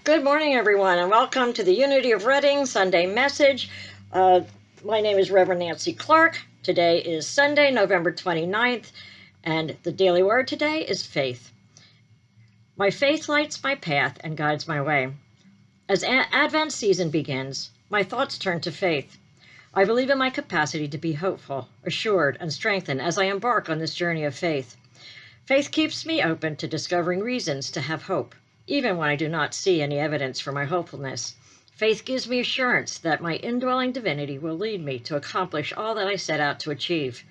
Good morning, everyone, and welcome to the Unity of Reading Sunday message. My name is Reverend Nancy Clark. Today is Sunday, November 29th, and the daily word today is faith. My faith lights my path and guides my way. As Advent season begins, my thoughts turn to faith. I believe in my capacity to be hopeful, assured, and strengthened as I embark on this journey of faith. Faith keeps me open to discovering reasons to have hope, even when I do not see any evidence for my hopefulness. Faith gives me assurance that my indwelling divinity will lead me to accomplish all that I set out to achieve.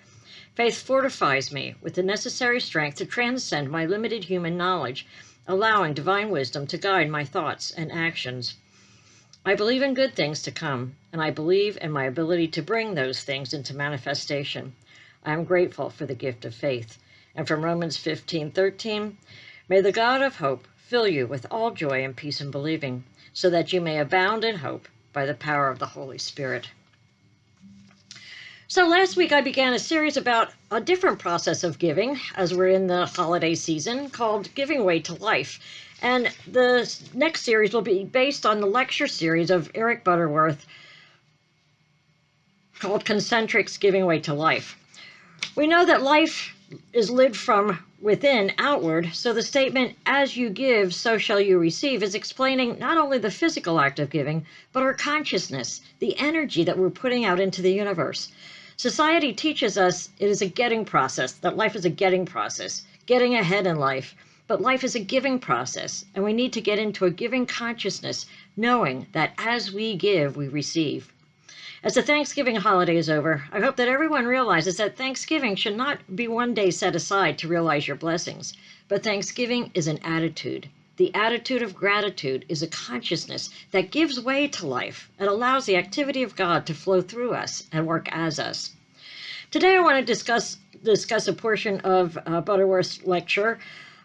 Faith fortifies me with the necessary strength to transcend my limited human knowledge, allowing divine wisdom to guide my thoughts and actions. I believe in good things to come, and I believe in my ability to bring those things into manifestation. I am grateful for the gift of faith. And from Romans 15:13, may the God of hope fill you with all joy and peace in believing, so that you may abound in hope by the power of the Holy Spirit. So last week I began a series about a different process of giving, as we're in the holiday season, called Giving Way to Life. And the next series will be based on the lecture series of Eric Butterworth called Concentrics Giving Way to Life. We know that life is lived from within outward, so the statement, as you give, so shall you receive, is explaining not only the physical act of giving, but our consciousness, the energy that we're putting out into the universe. Society teaches us it is a getting process, that life is a getting process, getting ahead in life, but life is a giving process, and we need to get into a giving consciousness, knowing that as we give, we receive. As the Thanksgiving holiday is over, I hope that everyone realizes that Thanksgiving should not be one day set aside to realize your blessings, but Thanksgiving is an attitude. The attitude of gratitude is a consciousness that gives way to life and allows the activity of God to flow through us and work as us. Today I want to discuss a portion of Butterworth's lecture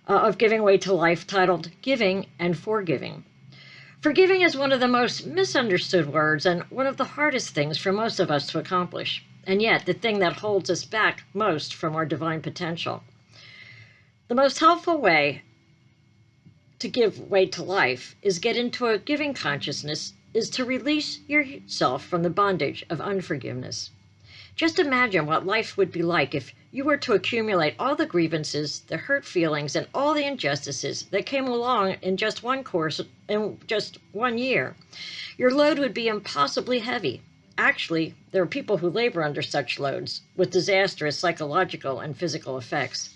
of Giving Way to Life titled Giving and Forgiving. Forgiving is one of the most misunderstood words and one of the hardest things for most of us to accomplish, and yet the thing that holds us back most from our divine potential. The most helpful way to give way to life is get into a giving consciousness, is to release yourself from the bondage of unforgiveness. Just imagine what life would be like if you were to accumulate all the grievances, the hurt feelings, and all the injustices that came along in just one course in just 1 year. Your load would be impossibly heavy. Actually, there are people who labor under such loads with disastrous psychological and physical effects.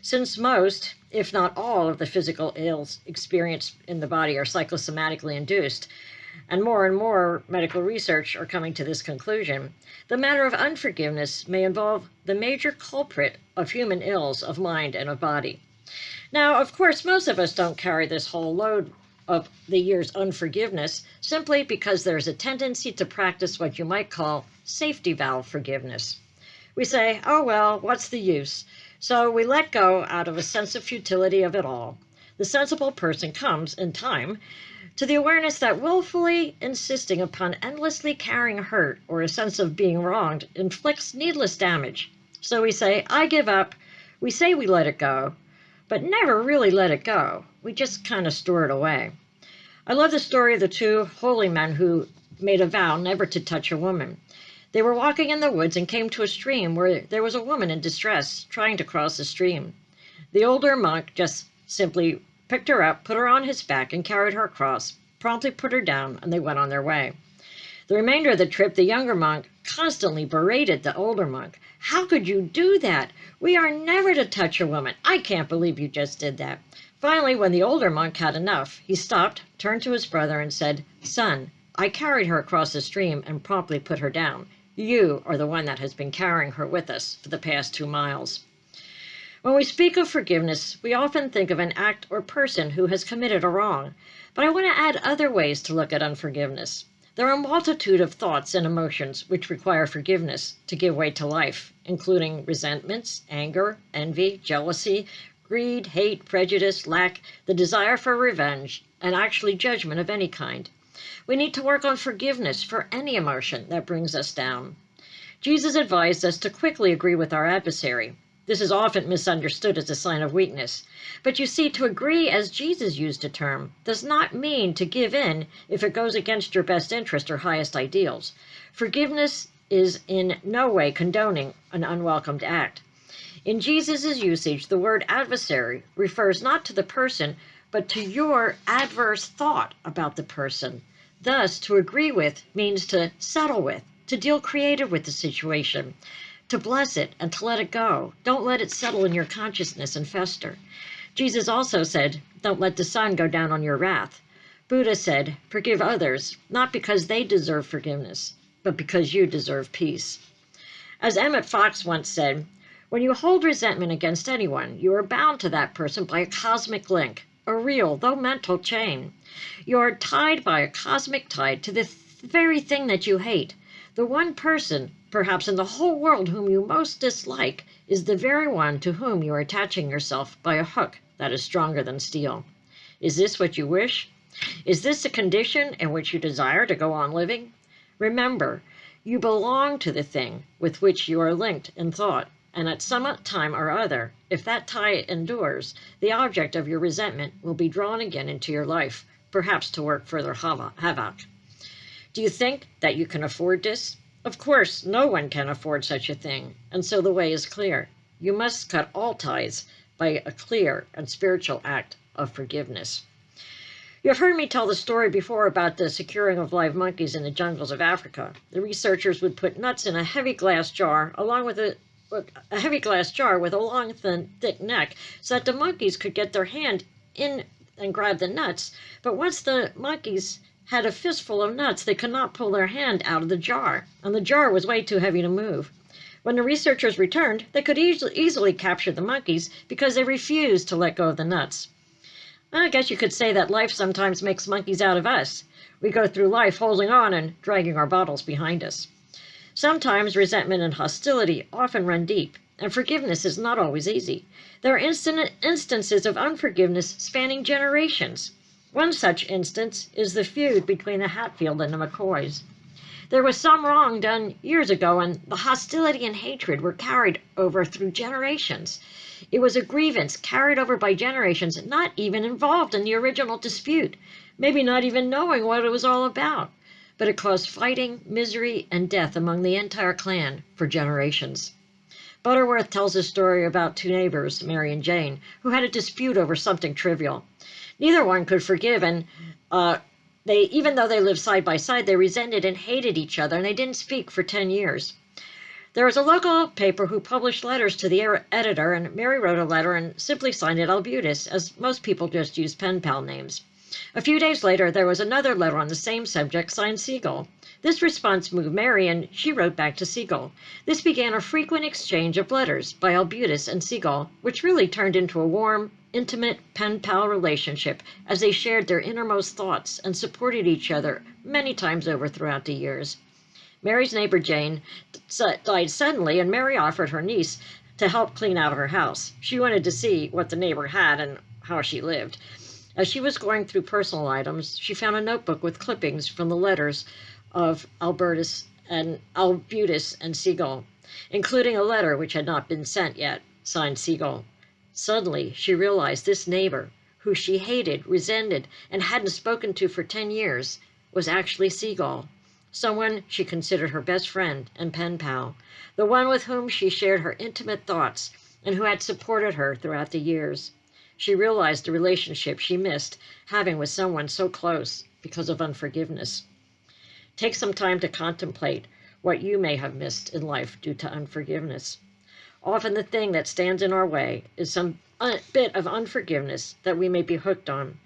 Since most, if not all, of the physical ills experienced in the body are psychosomatically induced, and more medical research are coming to this conclusion, the matter of unforgiveness may involve the major culprit of human ills of mind and of body. Now, of course, most of us don't carry this whole load of the year's unforgiveness simply because there's a tendency to practice what you might call safety valve forgiveness. We say, oh well, what's the use? So we let go out of a sense of futility of it all. The sensible person comes, in time, to the awareness that willfully insisting upon endlessly carrying hurt or a sense of being wronged inflicts needless damage. So we say, I give up. We say we let it go, but never really let it go. We just kind of store it away. I love the story of the two holy men who made a vow never to touch a woman. They were walking in the woods and came to a stream where there was a woman in distress trying to cross the stream. The older monk just simply picked her up, put her on his back, and carried her across, promptly put her down, and they went on their way. The remainder of the trip, the younger monk constantly berated the older monk. How could you do that? We are never to touch a woman. I can't believe you just did that. Finally, when the older monk had enough, he stopped, turned to his brother, and said, Son, I carried her across the stream and promptly put her down. You are the one that has been carrying her with us for the past 2 miles. When we speak of forgiveness, we often think of an act or person who has committed a wrong, but I want to add other ways to look at unforgiveness. There are a multitude of thoughts and emotions which require forgiveness to give way to life, including resentments, anger, envy, jealousy, greed, hate, prejudice, lack, the desire for revenge, and actually judgment of any kind. We need to work on forgiveness for any emotion that brings us down. Jesus advised us to quickly agree with our adversary. This is often misunderstood as a sign of weakness. But you see, to agree, as Jesus used the term, does not mean to give in if it goes against your best interest or highest ideals. Forgiveness is in no way condoning an unwelcomed act. In Jesus' usage, the word adversary refers not to the person, but to your adverse thought about the person. Thus, to agree with means to settle with, to deal creative with the situation, to bless it and to let it go. Don't let it settle in your consciousness and fester. Jesus also said, don't let the sun go down on your wrath. Buddha said, forgive others, not because they deserve forgiveness, but because you deserve peace. As Emmett Fox once said, when you hold resentment against anyone, you are bound to that person by a cosmic link, a real, though mental chain. You are tied by a cosmic tie to the very thing that you hate. The one person, perhaps in the whole world, whom you most dislike is the very one to whom you are attaching yourself by a hook that is stronger than steel. Is this what you wish? Is this a condition in which you desire to go on living? Remember, you belong to the thing with which you are linked in thought. And at some time or other, if that tie endures, the object of your resentment will be drawn again into your life, perhaps to work further havoc. Do you think that you can afford this? Of course, no one can afford such a thing, and so the way is clear. You must cut all ties by a clear and spiritual act of forgiveness. You have heard me tell the story before about the securing of live monkeys in the jungles of Africa. The researchers would put nuts in a heavy glass jar along with a heavy glass jar with a long, thin, thick neck so that the monkeys could get their hand in and grab the nuts. But once the monkeys had a fistful of nuts, they could not pull their hand out of the jar, and the jar was way too heavy to move. When the researchers returned, they could easily capture the monkeys because they refused to let go of the nuts. I guess you could say that life sometimes makes monkeys out of us. We go through life holding on and dragging our bottles behind us. Sometimes resentment and hostility often run deep, and forgiveness is not always easy. There are instances of unforgiveness spanning generations. One such instance is the feud between the Hatfield and the McCoys. There was some wrong done years ago, and the hostility and hatred were carried over through generations. It was a grievance carried over by generations not even involved in the original dispute, maybe not even knowing what it was all about. But it caused fighting, misery, and death among the entire clan for generations. Butterworth tells a story about two neighbors, Mary and Jane, who had a dispute over something trivial. Neither one could forgive, and even though they lived side by side, they resented and hated each other, and they didn't speak for 10 years. There was a local paper who published letters to the editor, and Mary wrote a letter and simply signed it Albutis, as most people just use pen pal names. A few days later, there was another letter on the same subject signed Siegel. This response moved Mary, and she wrote back to Siegel. This began a frequent exchange of letters by Albutis and Siegel, which really turned into a warm, intimate pen pal relationship as they shared their innermost thoughts and supported each other many times over throughout the years. Mary's neighbor Jane died suddenly, and Mary offered her niece to help clean out her house. She wanted to see what the neighbor had and how she lived. As she was going through personal items, she found a notebook with clippings from the letters of Albutis and Siegel, including a letter which had not been sent yet, signed Siegel. Suddenly, she realized this neighbor, who she hated, resented, and hadn't spoken to for 10 years, was actually Siegel, someone she considered her best friend and pen pal, the one with whom she shared her intimate thoughts and who had supported her throughout the years. She realized the relationship she missed having with someone so close because of unforgiveness. Take some time to contemplate what you may have missed in life due to unforgiveness. Often the thing that stands in our way is some bit of unforgiveness that we may be hooked on.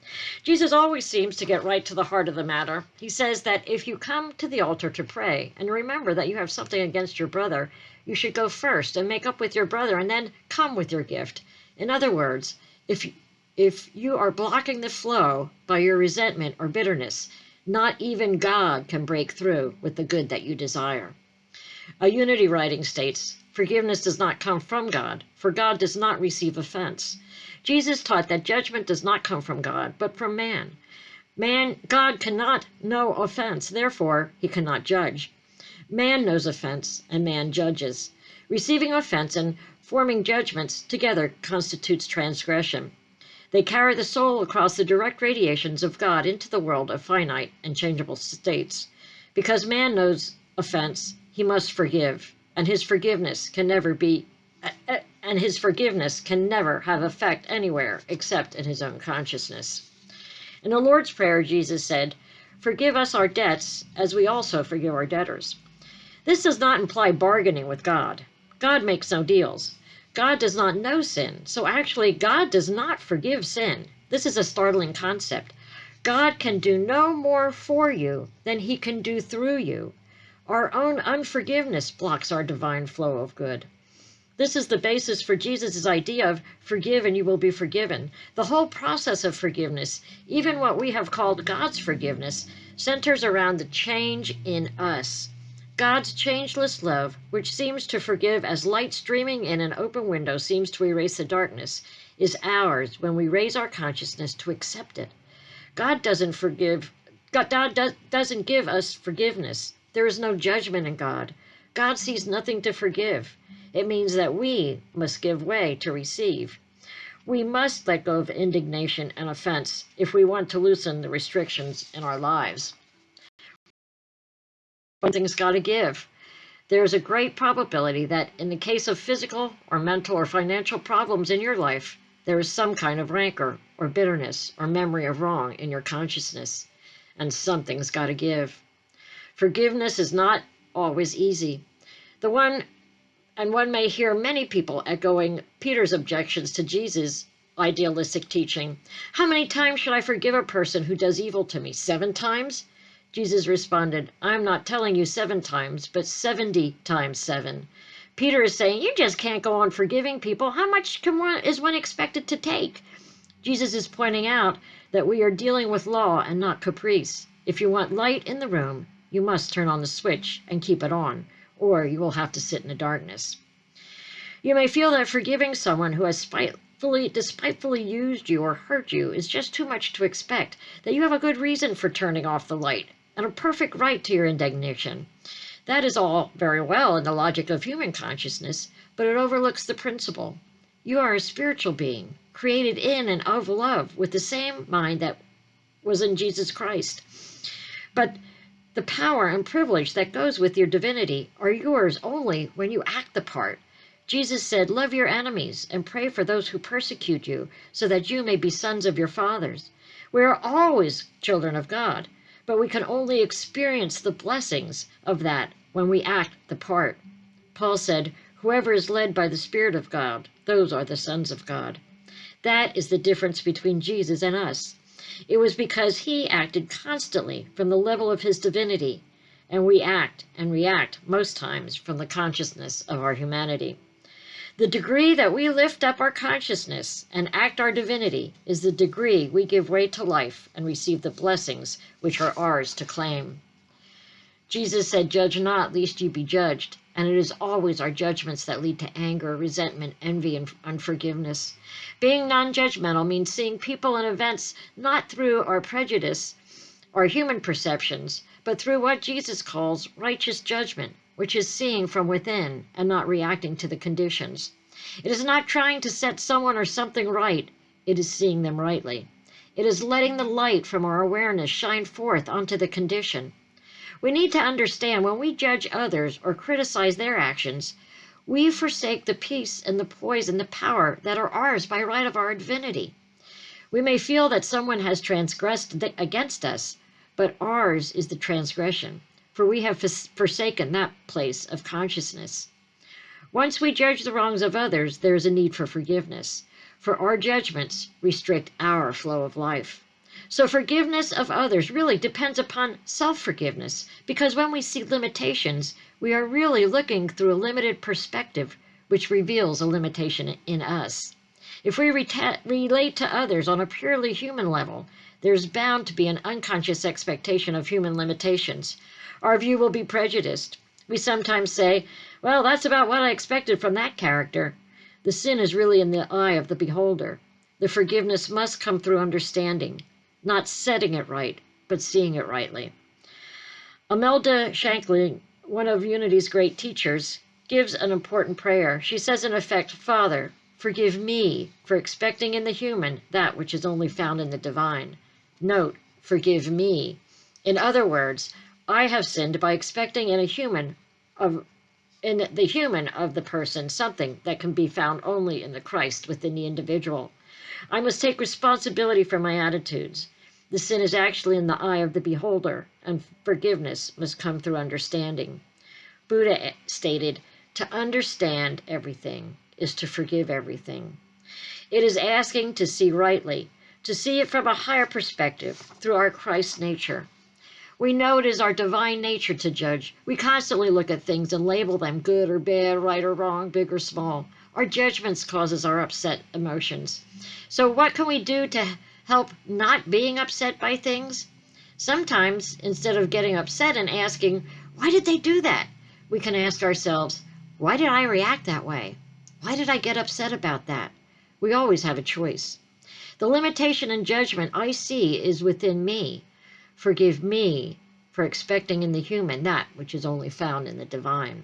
Jesus always seems to get right to the heart of the matter. He says that if you come to the altar to pray and remember that you have something against your brother, you should go first and make up with your brother and then come with your gift. In other words, if you are blocking the flow by your resentment or bitterness, not even God can break through with the good that you desire. A Unity writing states, forgiveness does not come from God, for God does not receive offense. Jesus taught that judgment does not come from God, but from man. God cannot know offense, therefore he cannot judge. Man knows offense, and man judges. Receiving offense and forming judgments together constitutes transgression. They carry the soul across the direct radiations of God into the world of finite and changeable states. Because man knows offense, he must forgive, and his forgiveness can never have effect anywhere except in his own consciousness. In the Lord's Prayer, Jesus said, "Forgive us our debts as we also forgive our debtors." This does not imply bargaining with God. God makes no deals. God does not know sin, so actually God does not forgive sin. This is a startling concept. God can do no more for you than he can do through you. Our own unforgiveness blocks our divine flow of good. This is the basis for Jesus' idea of forgive and you will be forgiven. The whole process of forgiveness, even what we have called God's forgiveness, centers around the change in us. God's changeless love, which seems to forgive as light streaming in an open window seems to erase the darkness, is ours when we raise our consciousness to accept it. God doesn't give us forgiveness. There is no judgment in God. God sees nothing to forgive. It means that we must give way to receive. We must let go of indignation and offense if we want to loosen the restrictions in our lives. One thing's got to give. There is a great probability that in the case of physical or mental or financial problems in your life, there is some kind of rancor or bitterness or memory of wrong in your consciousness, and something's got to give. Forgiveness is not always easy. One may hear many people echoing Peter's objections to Jesus' idealistic teaching. How many times should I forgive a person who does evil to me? 7 times? Jesus responded, I'm not telling you 7 times, but 70 times 7. Peter is saying, you just can't go on forgiving people. How much is one expected to take? Jesus is pointing out that we are dealing with law and not caprice. If you want light in the room, you must turn on the switch and keep it on, or you will have to sit in the darkness. You may feel that forgiving someone who has despitefully used you or hurt you is just too much to expect, that you have a good reason for turning off the light and a perfect right to your indignation. That is all very well in the logic of human consciousness, but it overlooks the principle. You are a spiritual being, created in and of love, with the same mind that was in Jesus Christ. But the power and privilege that goes with your divinity are yours only when you act the part. Jesus said, love your enemies and pray for those who persecute you, so that you may be sons of your fathers. We are always children of God, but we can only experience the blessings of that when we act the part. Paul said, whoever is led by the Spirit of God, those are the sons of God. That is the difference between Jesus and us. It was because he acted constantly from the level of his divinity, and we act and react most times from the consciousness of our humanity. The degree that we lift up our consciousness and act our divinity is the degree we give way to life and receive the blessings which are ours to claim. Jesus said, judge not, lest you be judged. And it is always our judgments that lead to anger, resentment, envy, and unforgiveness. Being non-judgmental means seeing people and events not through our prejudice or human perceptions, but through what Jesus calls righteous judgment, which is seeing from within and not reacting to the conditions. It is not trying to set someone or something right. It is seeing them rightly. It is letting the light from our awareness shine forth onto the condition. We need to understand when we judge others or criticize their actions, we forsake the peace and the poise and the power that are ours by right of our divinity. We may feel that someone has transgressed against us, but ours is the transgression, for we have forsaken that place of consciousness. Once we judge the wrongs of others, there is a need for forgiveness, for our judgments restrict our flow of life. So forgiveness of others really depends upon self-forgiveness, because when we see limitations, we are really looking through a limited perspective, which reveals a limitation in us. If we relate to others on a purely human level, there's bound to be an unconscious expectation of human limitations. Our view will be prejudiced. We sometimes say, well, that's about what I expected from that character. The sin is really in the eye of the beholder. The forgiveness must come through understanding. Not setting it right, but seeing it rightly. Imelda Shanklin, one of Unity's great teachers, gives an important prayer. She says, in effect, Father, forgive me for expecting in the human that which is only found in the divine. Note, forgive me. In other words, I have sinned by expecting in the human of the person something that can be found only in the Christ within the individual. I must take responsibility for my attitudes. The sin is actually in the eye of the beholder, and forgiveness must come through understanding. Buddha stated, to understand everything is to forgive everything. It is asking to see rightly, to see it from a higher perspective through our Christ nature. We know it is our divine nature to judge. We constantly look at things and label them good or bad, right or wrong, big or small. Our judgments causes our upset emotions. So what can we do to help not being upset by things? Sometimes, instead of getting upset and asking, why did they do that? We can ask ourselves, why did I react that way? Why did I get upset about that? We always have a choice. The limitation and judgment I see is within me. Forgive me for expecting in the human that which is only found in the divine.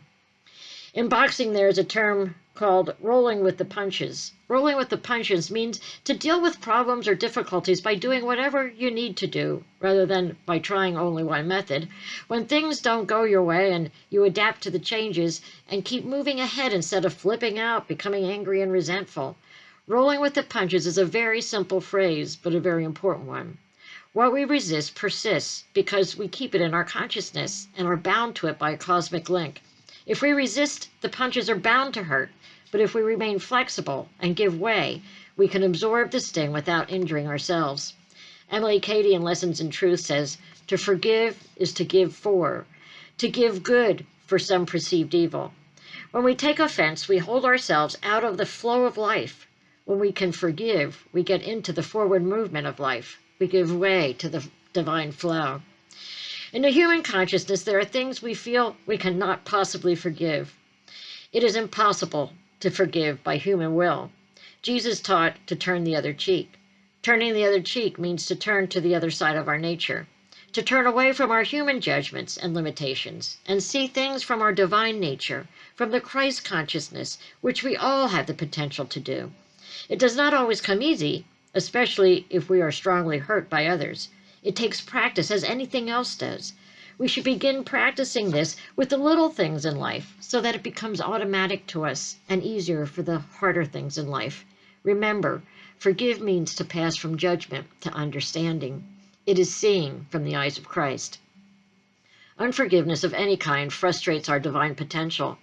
In boxing, there is a term called rolling with the punches. Rolling with the punches means to deal with problems or difficulties by doing whatever you need to do, rather than by trying only one method. When things don't go your way and you adapt to the changes and keep moving ahead instead of flipping out, becoming angry and resentful. Rolling with the punches is a very simple phrase, but a very important one. What we resist persists because we keep it in our consciousness and are bound to it by a cosmic link. If we resist, the punches are bound to hurt, but if we remain flexible and give way, we can absorb the sting without injuring ourselves. Emily Cady in Lessons in Truth says, to forgive is to give to give good for some perceived evil. When we take offense, we hold ourselves out of the flow of life. When we can forgive, we get into the forward movement of life. We give way to the divine flow. In the human consciousness, there are things we feel we cannot possibly forgive. It is impossible to forgive by human will. Jesus taught to turn the other cheek. Turning the other cheek means to turn to the other side of our nature, to turn away from our human judgments and limitations, and see things from our divine nature, from the Christ consciousness, which we all have the potential to do. It does not always come easy, especially if we are strongly hurt by others. It takes practice, as anything else does. We should begin practicing this with the little things in life so that it becomes automatic to us and easier for the harder things in life. Remember, forgive means to pass from judgment to understanding. It is seeing from the eyes of Christ. Unforgiveness of any kind frustrates our divine potential.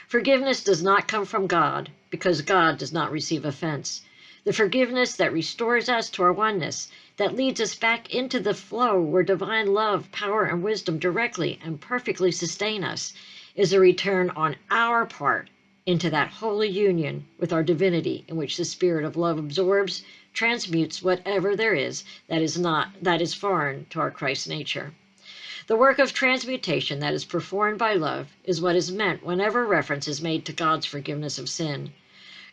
Forgiveness does not come from God because God does not receive offense. The forgiveness that restores us to our oneness, that leads us back into the flow where divine love, power, and wisdom directly and perfectly sustain us, is a return on our part into that holy union with our divinity in which the spirit of love absorbs, transmutes whatever there is that is foreign to our Christ nature. The work of transmutation that is performed by love is what is meant whenever reference is made to God's forgiveness of sin.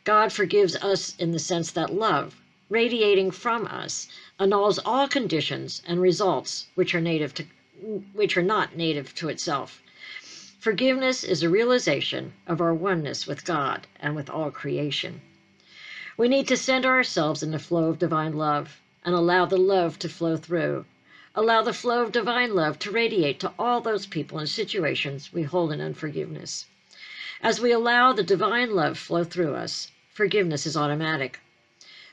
God forgives us in the sense that love, radiating from us, annuls all conditions and results which are not native to itself. Forgiveness is a realization of our oneness with God and with all creation. We need to center ourselves in the flow of divine love and allow the love to flow through. Allow the flow of divine love to radiate to all those people and situations we hold in unforgiveness. As we allow the divine love flow through us, forgiveness is automatic.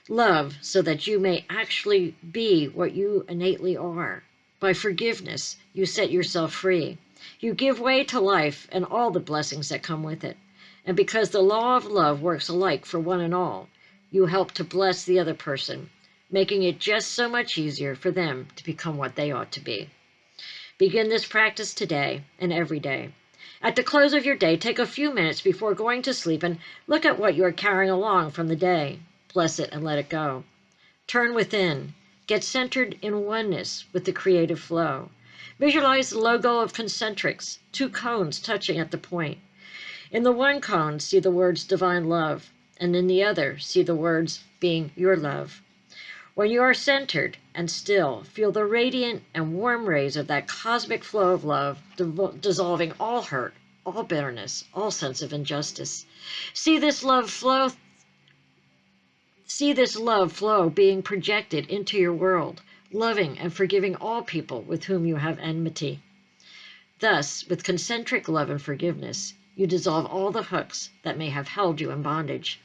Love so that you may actually be what you innately are. By forgiveness, you set yourself free. You give way to life and all the blessings that come with it. And because the law of love works alike for one and all, you help to bless the other person, making it just so much easier for them to become what they ought to be. Begin this practice today and every day. At the close of your day, take a few minutes before going to sleep and look at what you are carrying along from the day. Bless it and let it go. Turn within. Get centered in oneness with the creative flow. Visualize the logo of concentrics, 2 cones touching at the point. In the one cone, see the words divine love, and in the other, see the words being your love. When you are centered and still, feel the radiant and warm rays of that cosmic flow of love dissolving all hurt, all bitterness, all sense of injustice. See this love flow See this love flow being projected into your world, loving and forgiving all people with whom you have enmity. Thus, with concentric love and forgiveness, you dissolve all the hooks that may have held you in bondage.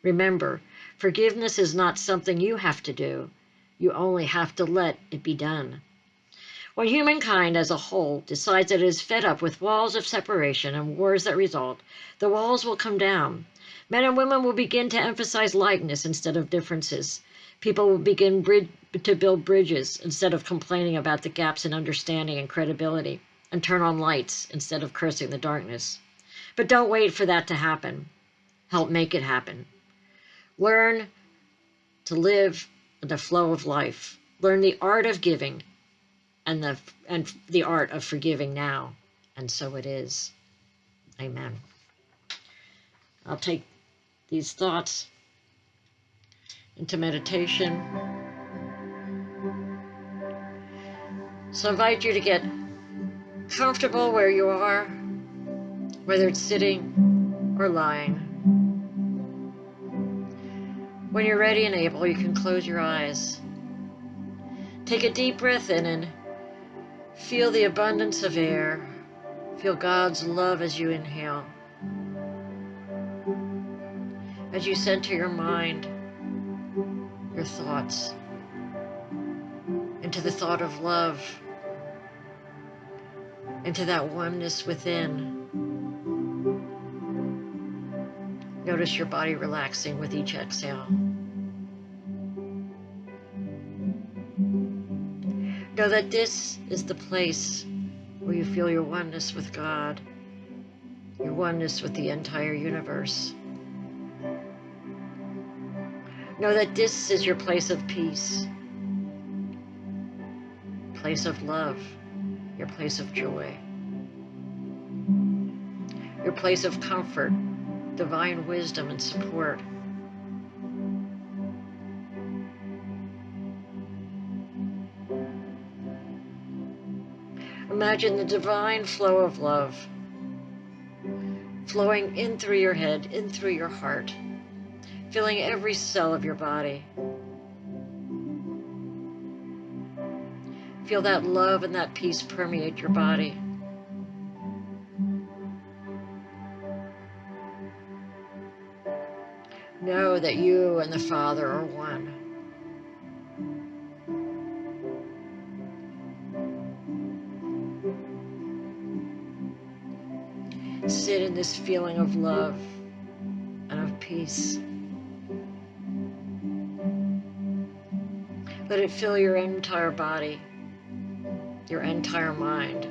Remember, forgiveness is not something you have to do. You only have to let it be done. When humankind as a whole decides that it is fed up with walls of separation and wars that result, the walls will come down. Men and women will begin to emphasize likeness instead of differences. People will begin to build bridges instead of complaining about the gaps in understanding and credibility, and turn on lights instead of cursing the darkness. But don't wait for that to happen. Help make it happen. Learn to live in the flow of life. Learn the art of giving and the art of forgiving now. And so it is. Amen. I'll take these thoughts into meditation. So I invite you to get comfortable where you are, whether it's sitting or lying. When you're ready and able, you can close your eyes. Take a deep breath in and feel the abundance of air. Feel God's love as you inhale. As you center your mind, your thoughts, into the thought of love, into that oneness within. Notice your body relaxing with each exhale. Know that this is the place where you feel your oneness with God, your oneness with the entire universe. Know that this is your place of peace, place of love, your place of joy, your place of comfort, divine wisdom and support. Imagine the divine flow of love flowing in through your head, in through your heart, filling every cell of your body. Feel that love and that peace permeate your body. Know that you and the Father are one. Sit in this feeling of love and of peace. Let it fill your entire body, your entire mind,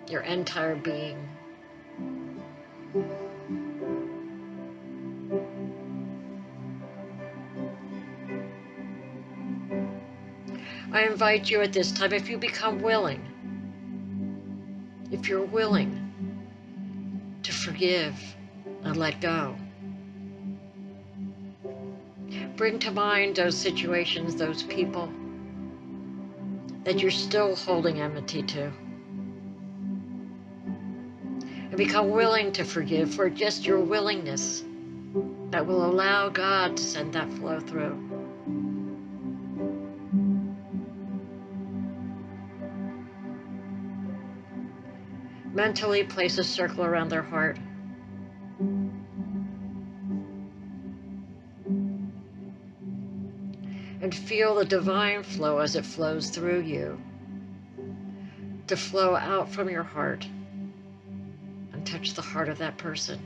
your entire being. I invite you at this time, if you become willing, if you're willing to forgive and let go, bring to mind those situations, those people that you're still holding enmity to. And become willing to forgive for just your willingness that will allow God to send that flow through. Mentally place a circle around their heart. And feel the divine flow as it flows through you, to flow out from your heart and touch the heart of that person.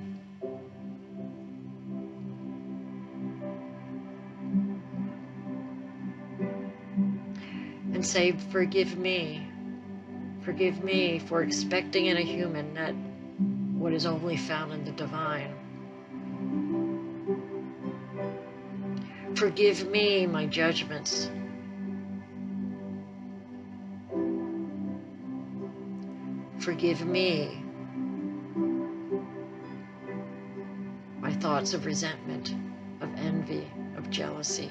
And say, forgive me for expecting in a human that what is only found in the divine. Forgive me my judgments. Forgive me my thoughts of resentment, of envy, of jealousy.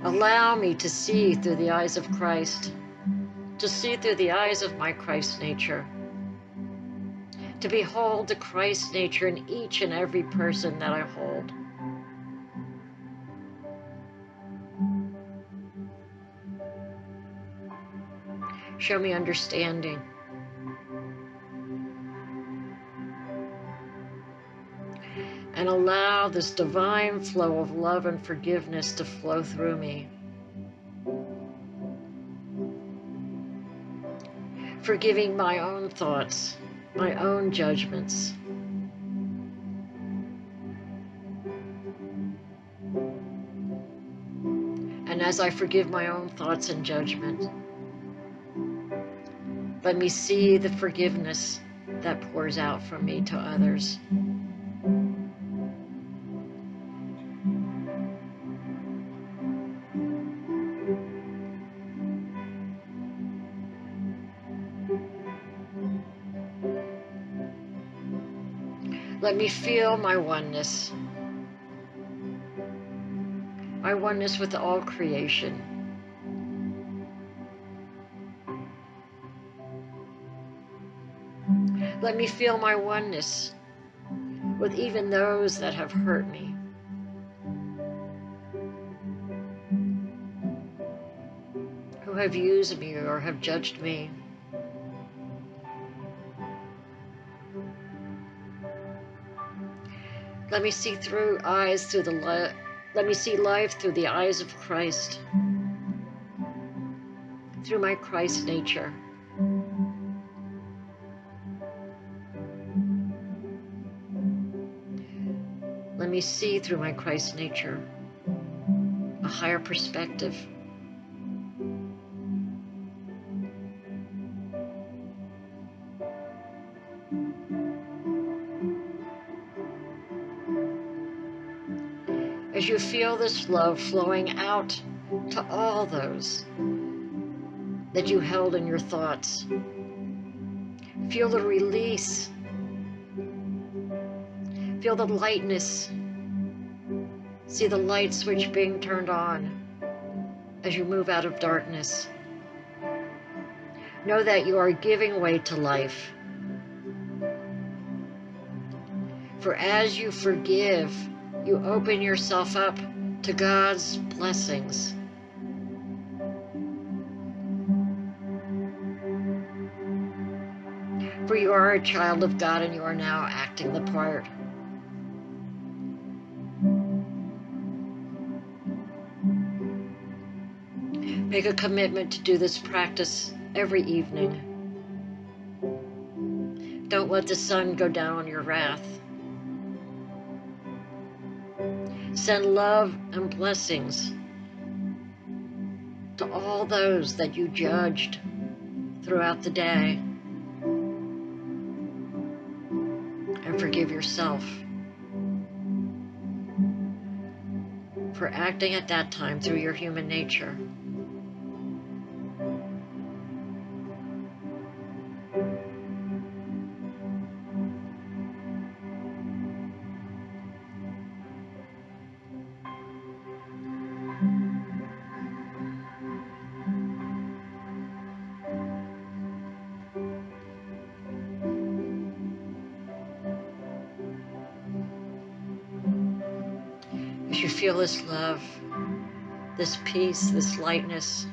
Allow me to see through the eyes of Christ, to see through the eyes of my Christ nature, to behold the Christ nature in each and every person that I hold. Show me understanding. And allow this divine flow of love and forgiveness to flow through me. Forgiving my own thoughts, my own judgments. And as I forgive my own thoughts and judgment, let me see the forgiveness that pours out from me to others. Let me feel my oneness with all creation. Let me feel my oneness with even those that have hurt me. Who have used me or have judged me. Let me see let me see life through the eyes of Christ, through my Christ nature. Let me see through my Christ nature a higher perspective. As you feel this love flowing out to all those that you held in your thoughts, feel the release, feel the lightness, see the light switch being turned on as you move out of darkness. Know that you are giving way to life. For as you forgive, you open yourself up to God's blessings. For you are a child of God and you are now acting the part. Make a commitment to do this practice every evening. Don't let the sun go down on your wrath. Send love and blessings to all those that you judged throughout the day. And forgive yourself for acting at that time through your human nature. As you feel this love, this peace, this lightness,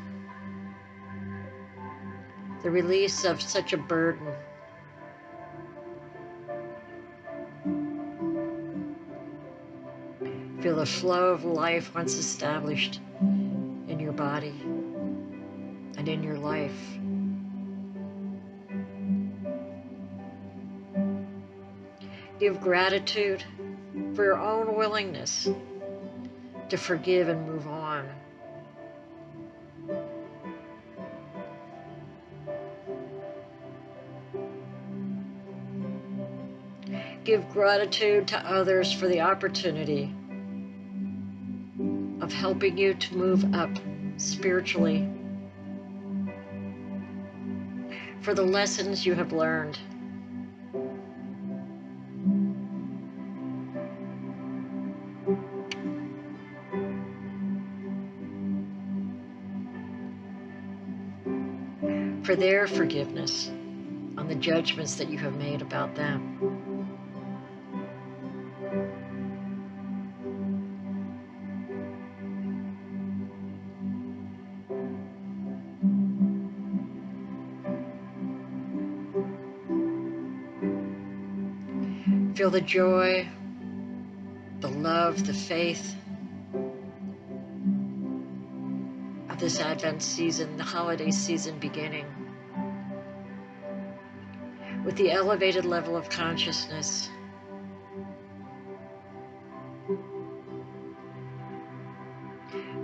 the release of such a burden, feel the flow of life once established in your body and in your life. Give gratitude for your own willingness to forgive and move on. Give gratitude to others for the opportunity of helping you to move up spiritually, for the lessons you have learned. for their forgiveness on the judgments that you have made about them. Feel the joy, the love, the faith of this Advent season, the holiday season beginning, with the elevated level of consciousness.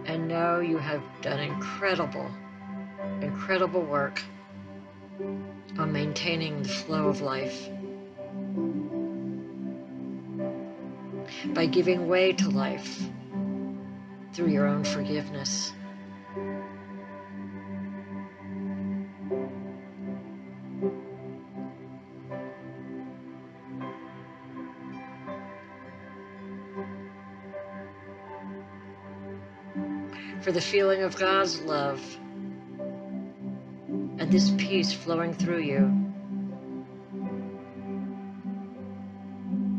And know you have done incredible work on maintaining the flow of life by giving way to life through your own forgiveness. For the feeling of God's love and this peace flowing through you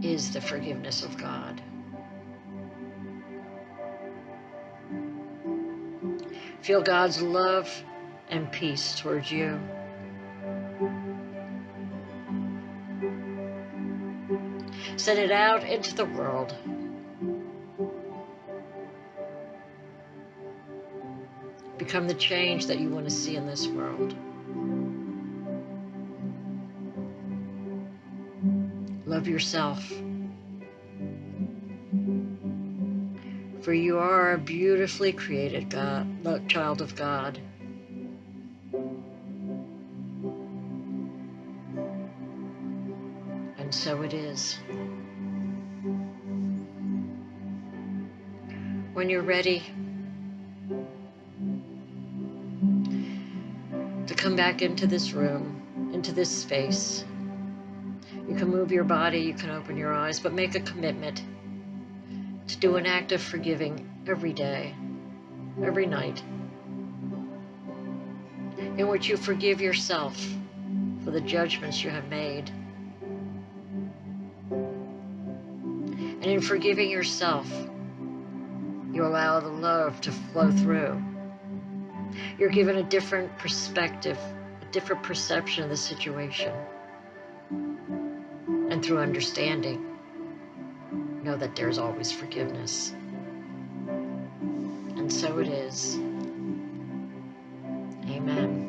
is the forgiveness of God. Feel God's love and peace towards you. Send it out into the world. Become the change that you want to see in this world. Love yourself. For you are a beautifully created child of God. And so it is. When you're ready to come back into this room, into this space, you can move your body, you can open your eyes, but make a commitment to do an act of forgiving every day, every night, in which you forgive yourself for the judgments you have made. And in forgiving yourself, you allow the love to flow through. You're given a different perspective, a different perception of the situation. And through understanding, know that there's always forgiveness. And so it is. Amen.